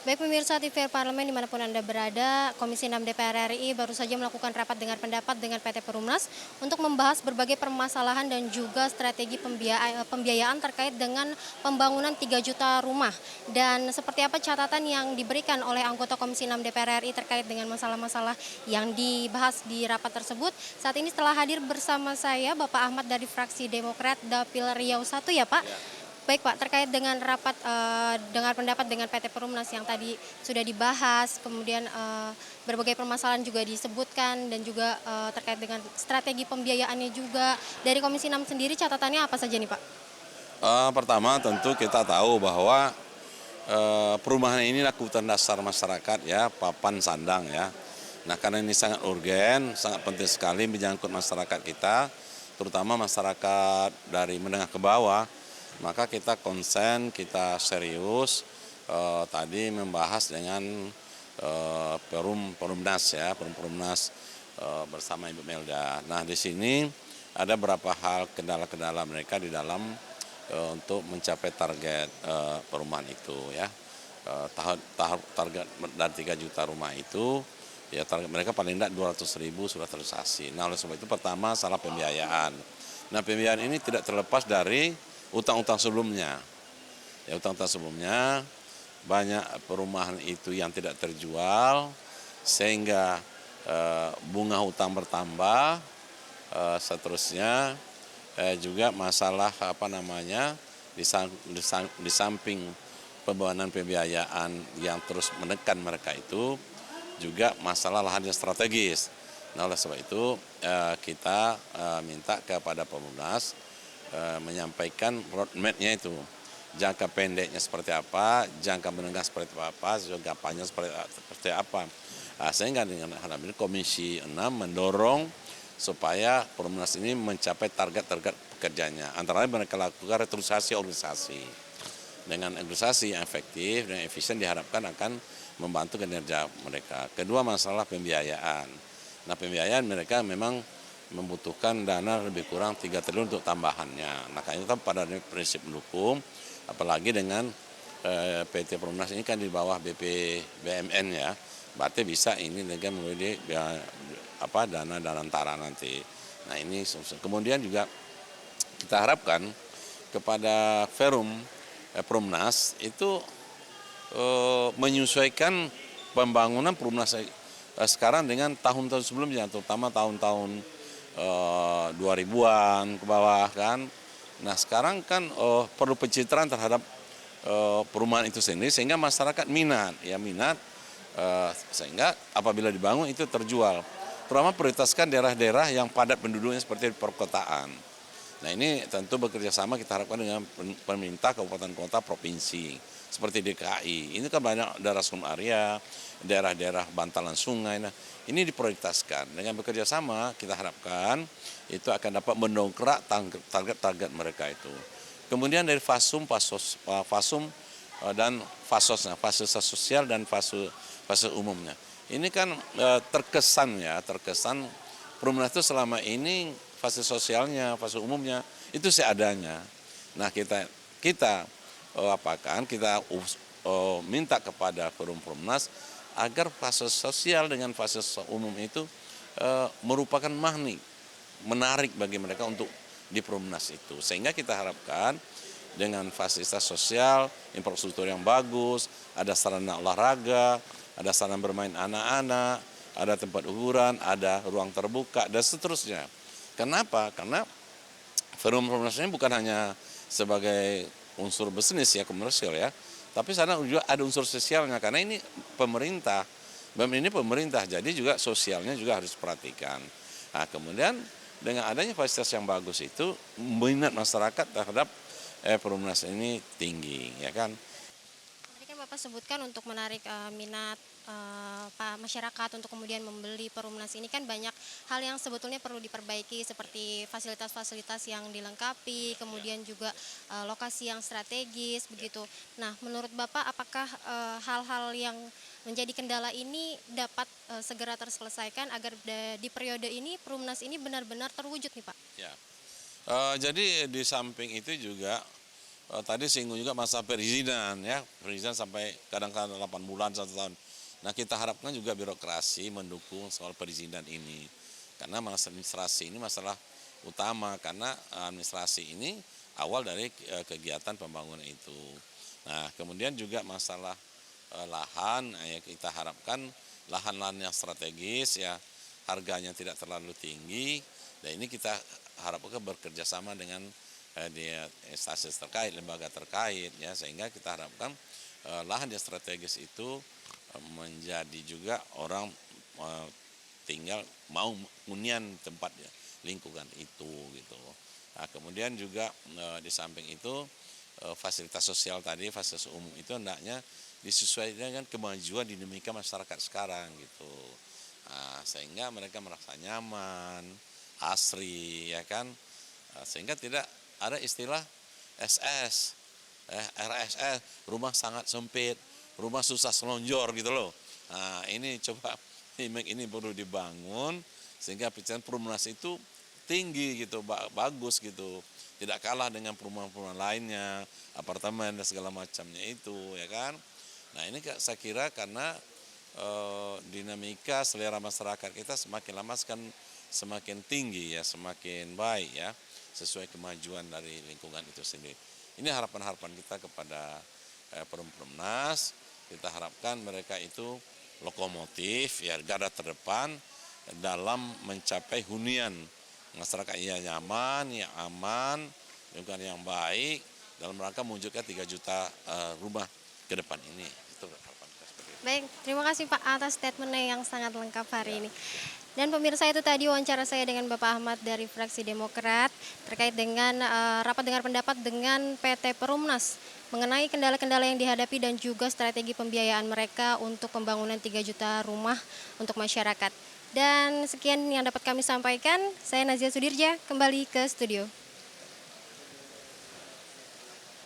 Baik pemirsa TVRI Parlemen dimanapun Anda berada, Komisi 6 DPR RI baru saja melakukan rapat dengar pendapat dengan PT Perumnas untuk membahas berbagai permasalahan dan juga strategi pembiayaan terkait dengan pembangunan 3 juta rumah. Dan seperti apa catatan yang diberikan oleh anggota Komisi 6 DPR RI terkait dengan masalah-masalah yang dibahas di rapat tersebut. Saat ini telah hadir bersama saya Bapak Ahmad dari fraksi Demokrat Dapil Riau 1 ya Pak. Ya. Baik Pak, terkait dengan rapat dengar pendapat dengan PT Perumnas yang tadi sudah dibahas, kemudian berbagai permasalahan juga disebutkan dan juga terkait dengan strategi pembiayaannya juga. Dari Komisi 6 sendiri catatannya apa saja nih Pak? Pertama tentu kita tahu bahwa perumahan ini adalah kebutuhan dasar masyarakat ya, papan sandang ya. Nah karena ini sangat urgen, sangat penting sekali menyangkut masyarakat kita, terutama masyarakat dari menengah ke bawah, maka kita konsen, kita serius tadi membahas dengan Perumnas ya, Perumnas bersama Ibu Melda. Nah di sini ada beberapa hal kendala-kendala mereka di dalam untuk mencapai target perumahan itu ya. Target dari 3 juta rumah itu ya target mereka paling tidak 200.000 sudah terrealisasi. Nah oleh sebab itu pertama salah pembiayaan. Nah pembiayaan ini tidak terlepas dari utang-utang sebelumnya. Ya utang-utang sebelumnya banyak perumahan itu yang tidak terjual sehingga bunga utang bertambah, seterusnya juga masalah apa namanya di samping pembiayaan yang terus menekan mereka itu juga masalah lahan yang strategis. Nah oleh sebab itu kita minta kepada Perumnas menyampaikan roadmap-nya itu, jangka pendeknya seperti apa, jangka menengah seperti apa, jangka panjang seperti apa. Nah, sehingga dengan hal ini Komisi 6 mendorong supaya Perumnas ini mencapai target-target pekerjaannya. Antara lain mereka lakukan restrukturisasi organisasi. Dengan organisasi yang efektif dan efisien diharapkan akan membantu kinerja mereka. Kedua masalah pembiayaan. Nah pembiayaan mereka memang membutuhkan dana lebih kurang 3 triliun untuk tambahannya. Nah itu kan pada prinsip mendukung, apalagi dengan PT Perumnas ini kan di bawah BUMN ya, berarti bisa ini dengan melalui dana antara nanti. Nah ini kemudian juga kita harapkan kepada Perumnas itu menyesuaikan pembangunan Perumnas sekarang dengan tahun-tahun sebelumnya, terutama tahun-tahun 2000-an ke bawah kan. Nah sekarang kan perlu pencitraan terhadap perumahan itu sendiri sehingga masyarakat minat sehingga apabila dibangun itu terjual. Terutama prioritaskan daerah-daerah yang padat penduduknya seperti di perkotaan. Nah ini tentu bekerja sama kita harapkan dengan pemerintah kabupaten kota provinsi seperti DKI. Ini kan banyak daerah sum area, daerah-daerah bantalan sungai. Nah ini diprioritaskan. Dengan bekerja sama kita harapkan itu akan dapat mendongkrak target-target mereka itu. Kemudian dari fasum dan fasosnya, fasilitas sosial dan fase umumnya. Ini kan terkesan Perumnas itu selama ini fase sosialnya, fase umumnya itu seadanya. Nah kita minta kepada Perumnas agar fase sosial dengan fase umum itu merupakan magnet menarik bagi mereka untuk di Perumnas itu. Sehingga kita harapkan dengan fasilitas sosial, infrastruktur yang bagus, ada sarana olahraga, ada sarana bermain anak-anak, ada tempat hiburan, ada ruang terbuka, dan seterusnya. Kenapa? Karena Perumnas ini bukan hanya sebagai unsur bisnis ya, komersial ya, tapi sana juga ada unsur sosialnya, karena ini pemerintah, jadi juga sosialnya juga harus diperhatikan. Nah kemudian dengan adanya fasilitas yang bagus itu, minat masyarakat terhadap Perumnas ini tinggi, ya kan? Tadi kan Bapak sebutkan untuk menarik minat masyarakat untuk kemudian membeli Perumnas ini kan banyak hal yang sebetulnya perlu diperbaiki seperti fasilitas-fasilitas yang dilengkapi, kemudian juga lokasi yang strategis begitu. Nah, menurut Bapak apakah hal-hal yang menjadi kendala ini dapat segera terselesaikan agar di periode ini Perumnas ini benar-benar terwujud nih Pak? Ya. Jadi di samping itu juga tadi singgung juga masa perizinan ya, perizinan sampai kadang-kadang 8 bulan, 1 tahun. Nah kita harapkan juga birokrasi mendukung soal perizinan ini. Karena masalah administrasi ini masalah utama, karena administrasi ini awal dari kegiatan pembangunan itu. Nah kemudian juga masalah lahan, ya kita harapkan lahan-lahan yang strategis ya harganya tidak terlalu tinggi. Dan ini kita harapkan bekerja sama dengan di instansi terkait, lembaga terkait ya, sehingga kita harapkan lahan yang strategis itu menjadi juga orang tinggal mau hunian tempat ya, lingkungan itu gitu. Nah, kemudian juga di samping itu fasilitas sosial tadi, fasilitas umum itu hendaknya disesuaikan dengan kemajuan dinamika masyarakat sekarang gitu. Nah, sehingga mereka merasa nyaman, asri ya kan, sehingga tidak ada istilah SS, RSS, rumah sangat sempit, rumah susah selonjor gitu loh. Nah ini coba ini perlu dibangun sehingga pikiran Perumnas itu tinggi gitu, bagus gitu, tidak kalah dengan perumahan-perumahan lainnya, apartemen dan segala macamnya itu ya kan. Nah ini saya kira karena dinamika selera masyarakat kita semakin lama semakin tinggi ya, semakin baik ya, sesuai kemajuan dari lingkungan itu sendiri. Ini harapan-harapan kita kepada Perumnas. Kita harapkan mereka itu lokomotif ya, garda terdepan dalam mencapai hunian masyarakat yang nyaman, yang aman, lingkungan yang baik dalam rangka mewujudkan 3 juta rumah ke depan ini. Itu harapan kita seperti itu. Baik, terima kasih Pak atas statementnya yang sangat lengkap hari ini. Dan pemirsa, itu tadi wawancara saya dengan Bapak Ahmad dari fraksi Demokrat terkait dengan rapat dengar pendapat dengan PT Perumnas mengenai kendala-kendala yang dihadapi dan juga strategi pembiayaan mereka untuk pembangunan 3 juta rumah untuk masyarakat. Dan sekian yang dapat kami sampaikan, saya Nazia Sudirja kembali ke studio.